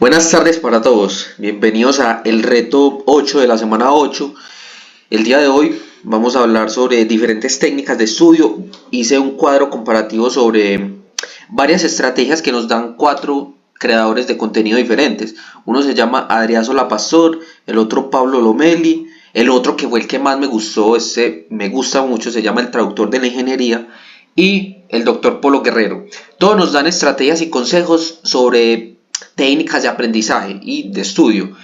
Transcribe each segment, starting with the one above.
Buenas tardes para todos, bienvenidos a el reto 8 de la semana 8. El día de hoy vamos a hablar sobre diferentes técnicas de estudio. Hice un cuadro comparativo sobre varias estrategias que nos dan cuatro creadores de contenido diferentes. Uno se llama Adrián Solapastor, el otro Pablo Lomeli, el otro que fue el que más me gustó, ese me gusta mucho, se llama el traductor de la ingeniería, y el doctor Polo Guerrero. Todos nos dan estrategias y consejos sobre técnicas de aprendizaje y de estudio.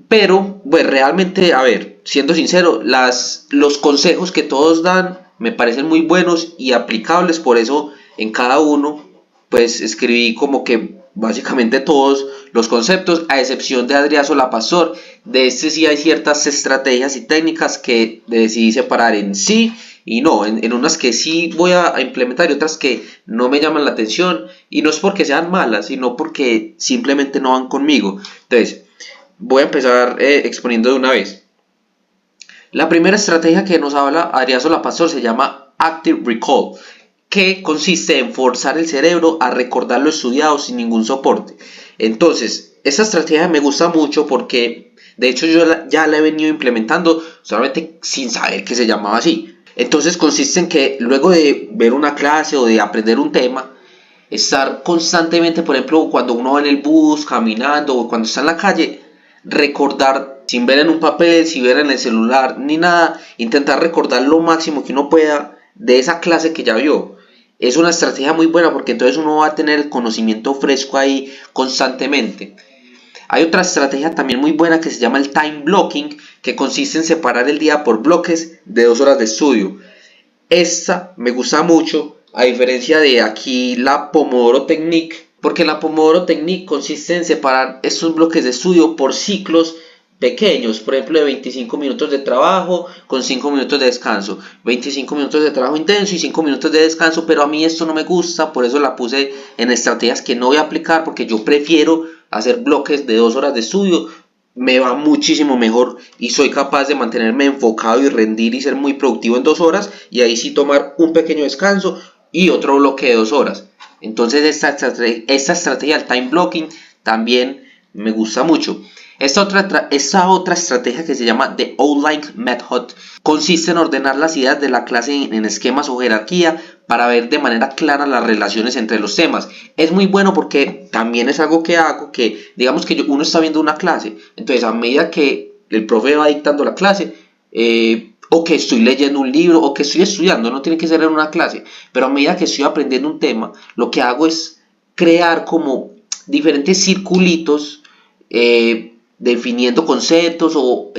Pero, pues realmente, a ver, siendo sincero, los consejos que todos dan me parecen muy buenos y aplicables, por eso en cada uno, pues escribí como que básicamente todos los conceptos, a excepción de Adrián Solapastor. De este sí hay ciertas estrategias y técnicas que decidí separar en sí y no, en unas que sí voy a implementar y otras que no me llaman la atención, y no es porque sean malas, sino porque simplemente no van conmigo. Entonces, voy a empezar exponiendo de una vez. La primera estrategia que nos habla Adrián Solapastor se llama Active Recall, que consiste en forzar el cerebro a recordar lo estudiado sin ningún soporte. Entonces, esta estrategia me gusta mucho porque, de hecho, ya la he venido implementando solamente sin saber que se llamaba así. Entonces, consiste en que luego de ver una clase o de aprender un tema, estar constantemente, por ejemplo, cuando uno va en el bus, caminando o cuando está en la calle, recordar sin ver en un papel, sin ver en el celular ni nada, intentar recordar lo máximo que uno pueda de esa clase que ya vio. Es una estrategia muy buena porque entonces uno va a tener el conocimiento fresco ahí constantemente. Hay otra estrategia también muy buena que se llama el time blocking, que consiste en separar el día por bloques de 2 horas de estudio. Esta me gusta mucho, a diferencia de aquí la Pomodoro Technique, porque la Pomodoro Technique consiste en separar estos bloques de estudio por ciclos pequeños, por ejemplo de 25 minutos de trabajo con 5 minutos de descanso, 25 minutos de trabajo intenso y 5 minutos de descanso, pero a mí esto no me gusta, por eso la puse en estrategias que no voy a aplicar, porque yo prefiero hacer bloques de 2 horas de estudio. Me va muchísimo mejor y soy capaz de mantenerme enfocado y rendir y ser muy productivo en 2 horas, y ahí sí tomar un pequeño descanso y otro bloque de 2 horas. Entonces esta estrategia del time blocking también me gusta mucho. Esta otra estrategia, que se llama The Outline Method, consiste en ordenar las ideas de la clase en esquemas o jerarquía para ver de manera clara las relaciones entre los temas. Es muy bueno porque también es algo que hago, que digamos que uno está viendo una clase, entonces a medida que el profe va dictando la clase, o que estoy leyendo un libro o que estoy estudiando, no tiene que ser en una clase, pero a medida que estoy aprendiendo un tema, lo que hago es crear como diferentes circulitos, definiendo conceptos o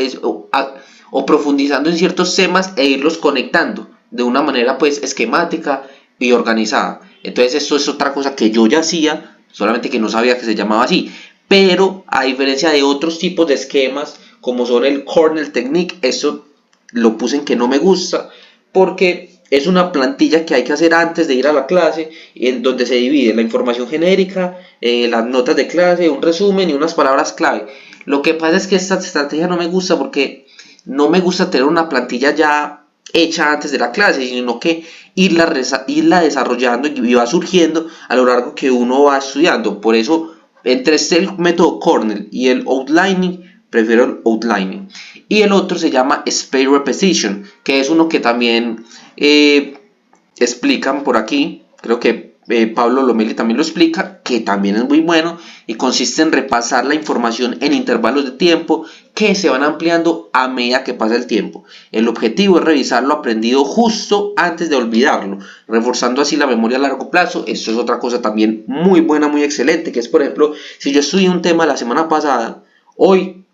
profundizando en ciertos temas e irlos conectando de una manera pues esquemática y organizada. Entonces esto es otra cosa que yo ya hacía, solamente que no sabía que se llamaba así. Pero a diferencia de otros tipos de esquemas como son el Cornell Technique, eso lo puse en que no me gusta, porque es una plantilla que hay que hacer antes de ir a la clase, en donde se divide la información genérica, las notas de clase, un resumen y unas palabras clave. Lo que pasa es que esta estrategia no me gusta porque no me gusta tener una plantilla ya hecha antes de la clase, sino que irla desarrollando y va surgiendo a lo largo que uno va estudiando. Por eso, entre el método Cornell y el outlining, prefiero el outlining. Y el otro se llama Space Repetition, que es uno que también explican por aquí, creo que Pablo Lomeli también lo explica, que también es muy bueno, y consiste en repasar la información en intervalos de tiempo que se van ampliando a medida que pasa el tiempo. El objetivo es revisar lo aprendido justo antes de olvidarlo, reforzando así la memoria a largo plazo. Esto es otra cosa también muy buena, muy excelente, que es, por ejemplo, si yo estudié un tema la semana pasada, hoy,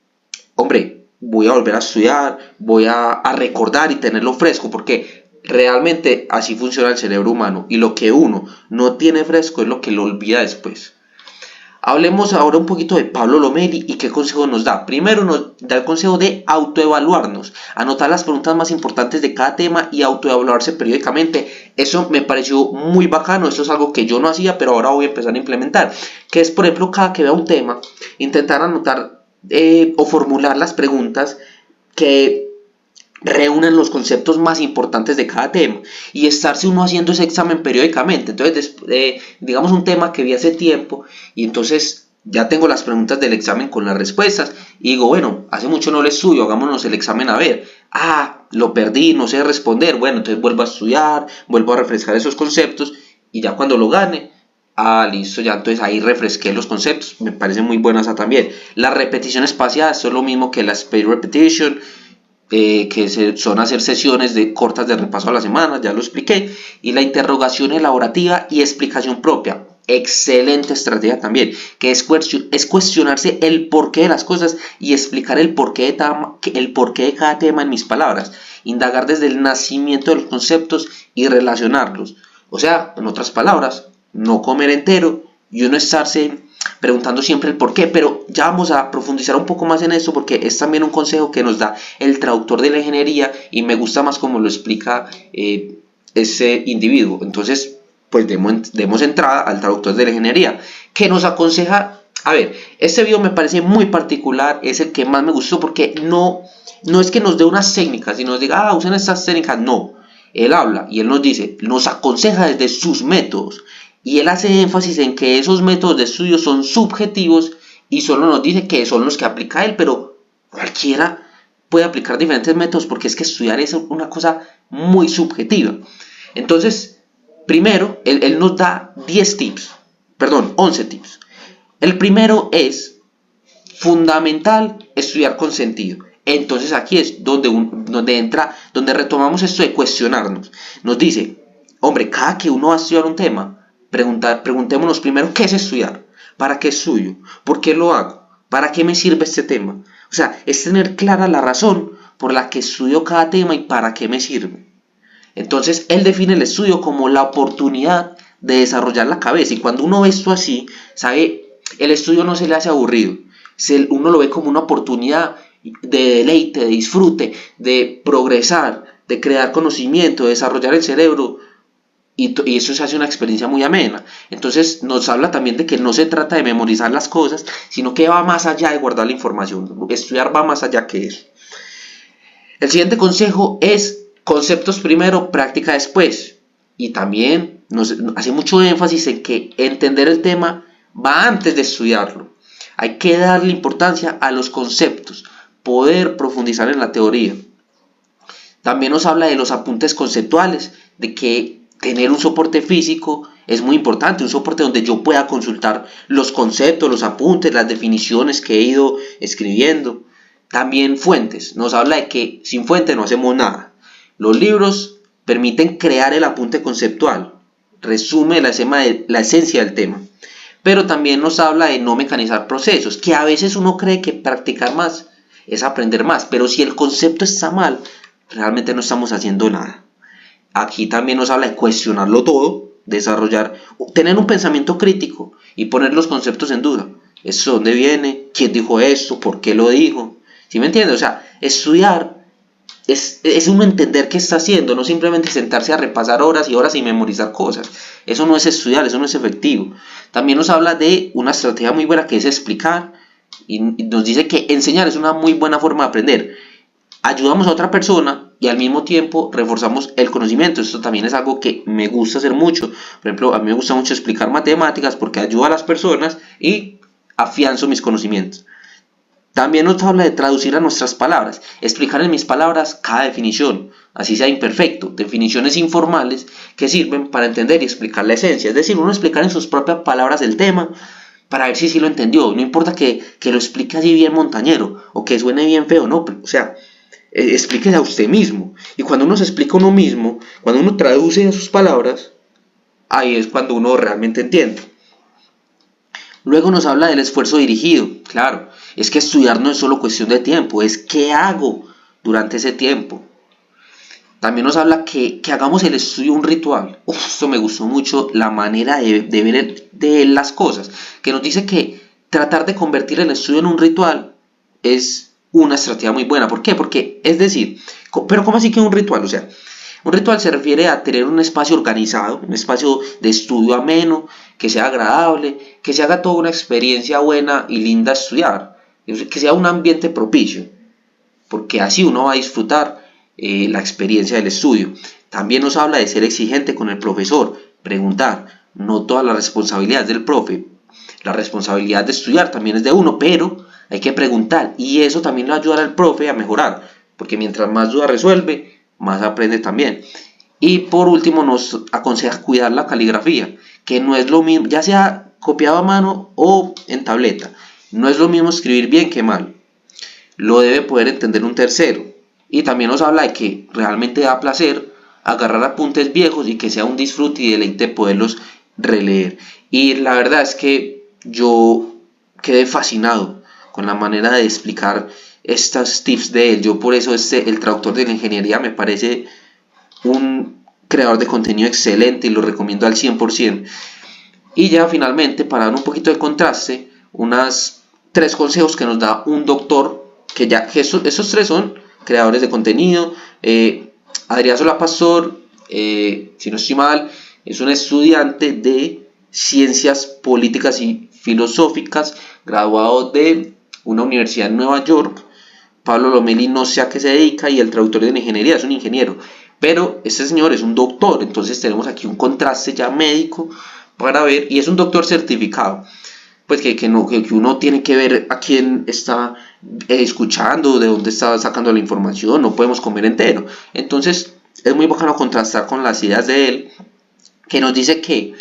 hombre, voy a volver a estudiar, voy a recordar y tenerlo fresco, porque realmente así funciona el cerebro humano, y lo que uno no tiene fresco es lo que lo olvida después. Hablemos ahora un poquito de Pablo Lomeli y qué consejo nos da. Primero nos da el consejo de autoevaluarnos, anotar las preguntas más importantes de cada tema y autoevaluarse periódicamente. Eso me pareció muy bacano, eso es algo que yo no hacía, pero ahora voy a empezar a implementar. Que es, por ejemplo, cada que vea un tema, intentar anotar o formular las preguntas que reúnen los conceptos más importantes de cada tema, y estarse uno haciendo ese examen periódicamente. Entonces, digamos un tema que vi hace tiempo, y entonces ya tengo las preguntas del examen con las respuestas y digo, bueno, hace mucho no le estudio, hagámonos el examen a ver. Lo perdí, no sé responder, bueno, entonces vuelvo a estudiar, vuelvo a refrescar esos conceptos y ya cuando lo gane, listo, ya entonces ahí refresqué los conceptos, me parece muy buena esa también. La repetición espaciada es lo mismo que la spaced repetition, son hacer sesiones cortas de repaso a la semana, ya lo expliqué, y la interrogación elaborativa y explicación propia, excelente estrategia también, que es cuestionarse el porqué de las cosas y explicar el porqué de cada tema en mis palabras, indagar desde el nacimiento de los conceptos y relacionarlos, o sea, en otras palabras, no comer entero y uno estarse preguntando siempre el por qué, pero ya vamos a profundizar un poco más en eso porque es también un consejo que nos da el traductor de la ingeniería y me gusta más como lo explica ese individuo. Entonces, pues demos entrada al traductor de la ingeniería, que nos aconseja, a ver, este video me parece muy particular, es el que más me gustó porque no es que nos dé unas técnicas y nos diga, usen estas técnicas, no, él habla y él nos dice, nos aconseja desde sus métodos. Y él hace énfasis en que esos métodos de estudio son subjetivos y solo nos dice que son los que aplica él, pero cualquiera puede aplicar diferentes métodos porque es que estudiar es una cosa muy subjetiva. Entonces, primero, él nos da 11 tips. El primero es fundamental estudiar con sentido. Entonces aquí es donde retomamos esto de cuestionarnos. Nos dice, hombre, cada que uno va a estudiar un tema, preguntémonos primero qué es estudiar, para qué estudio, por qué lo hago, para qué me sirve este tema. O sea, es tener clara la razón por la que estudio cada tema y para qué me sirve. Entonces, él define el estudio como la oportunidad de desarrollar la cabeza. Y cuando uno ve esto así, ¿sabe? El estudio no se le hace aburrido. Uno lo ve como una oportunidad de deleite, de disfrute, de progresar, de crear conocimiento, de desarrollar el cerebro. Y eso se hace una experiencia muy amena. Entonces nos habla también de que no se trata de memorizar las cosas, sino que va más allá de guardar la información. Estudiar va más allá que eso. El siguiente consejo es conceptos primero, práctica después. Y también nos hace mucho énfasis en que entender el tema va antes de estudiarlo. Hay que darle importancia a los conceptos, poder profundizar en la teoría. También nos habla de los apuntes conceptuales, de que tener un soporte físico es muy importante, un soporte donde yo pueda consultar los conceptos, los apuntes, las definiciones que he ido escribiendo. También fuentes, nos habla de que sin fuente no hacemos nada. Los libros permiten crear el apunte conceptual, resume la esencia del tema. Pero también nos habla de no mecanizar procesos, que a veces uno cree que practicar más es aprender más, pero si el concepto está mal, realmente no estamos haciendo nada. Aquí también nos habla de cuestionarlo todo, tener un pensamiento crítico y poner los conceptos en duda. ¿Eso dónde viene? ¿Quién dijo esto? ¿Por qué lo dijo? ¿Sí me entiendes? O sea, estudiar es uno entender qué está haciendo, no simplemente sentarse a repasar horas y horas y memorizar cosas. Eso no es estudiar, eso no es efectivo. También nos habla de una estrategia muy buena que es explicar y nos dice que enseñar es una muy buena forma de aprender. Ayudamos a otra persona y al mismo tiempo reforzamos el conocimiento. Esto también es algo que me gusta hacer mucho. Por ejemplo, a mí me gusta mucho explicar matemáticas porque ayuda a las personas y afianzo mis conocimientos. También nos habla de traducir a nuestras palabras, explicar en mis palabras cada definición, así sea imperfecto, definiciones informales que sirven para entender y explicar la esencia. Es decir, uno explicar en sus propias palabras el tema para ver si sí lo entendió. No importa que lo explique así bien montañero o que suene bien feo, no. O sea, explíquese a usted mismo. Y cuando uno se explica a uno mismo, cuando uno traduce a sus palabras, ahí es cuando uno realmente entiende. Luego nos habla del esfuerzo dirigido. Claro, es que estudiar no es solo cuestión de tiempo, es qué hago durante ese tiempo. También nos habla que hagamos el estudio un ritual. Esto me gustó mucho, la manera de ver de las cosas. Que nos dice que tratar de convertir el estudio en un ritual es una estrategia muy buena. ¿Por qué? Porque, es decir, pero ¿cómo así que un ritual? O sea, un ritual se refiere a tener un espacio organizado, un espacio de estudio ameno, que sea agradable, que se haga toda una experiencia buena y linda a estudiar, que sea un ambiente propicio, porque así uno va a disfrutar la experiencia del estudio. También nos habla de ser exigente con el profesor, preguntar, no todas las responsabilidades del profe. la responsabilidad de estudiar también es de uno, pero hay que preguntar y eso también le va a ayudar al profe a mejorar, porque mientras más dudas resuelve, más aprende también. Y por último nos aconseja cuidar la caligrafía, que no es lo mismo, ya sea copiado a mano o en tableta, no es lo mismo escribir bien que mal, lo debe poder entender un tercero. Y también nos habla de que realmente da placer agarrar apuntes viejos y que sea un disfrute y deleite poderlos releer. Y la verdad es que yo quedé fascinado con la manera de explicar estas tips de él. Yo por eso el traductor de la ingeniería me parece un creador de contenido excelente y lo recomiendo al 100%. Y ya finalmente, para dar un poquito de contraste, unas 3 consejos que nos da un doctor, que esos 3 son creadores de contenido. Adrián Solá Pastor, si no estoy mal, es un estudiante de ciencias políticas y filosóficas, graduado de una universidad en Nueva York. Pablo Lomeli no sé a qué se dedica y el traductor de la ingeniería es un ingeniero, pero este señor es un doctor, entonces tenemos aquí un contraste ya médico para ver, y es un doctor certificado, pues que uno tiene que ver a quién está escuchando, de dónde está sacando la información, no podemos comer entero. Entonces es muy bacano contrastar con las ideas de él, que nos dice que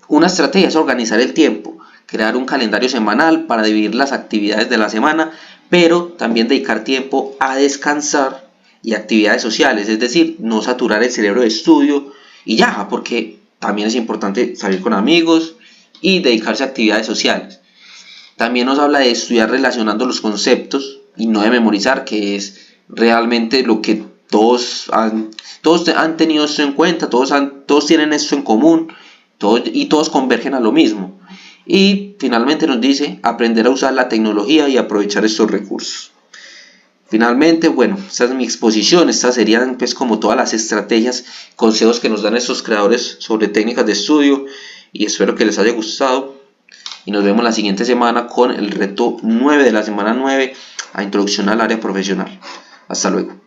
una estrategia es organizar el tiempo, crear un calendario semanal para dividir las actividades de la semana, pero también dedicar tiempo a descansar y actividades sociales, es decir, no saturar el cerebro de estudio y ya, porque también es importante salir con amigos y dedicarse a actividades sociales. También nos habla de estudiar relacionando los conceptos y no de memorizar, que es realmente lo que todos han tenido esto en cuenta, todos tienen esto en común, todos convergen a lo mismo. Y finalmente nos dice aprender a usar la tecnología y aprovechar estos recursos. Finalmente, bueno, esta es mi exposición, estas serían pues como todas las estrategias, consejos que nos dan estos creadores sobre técnicas de estudio, y espero que les haya gustado y nos vemos la siguiente semana con el reto 9 de la semana 9 a introducción al área profesional. Hasta luego.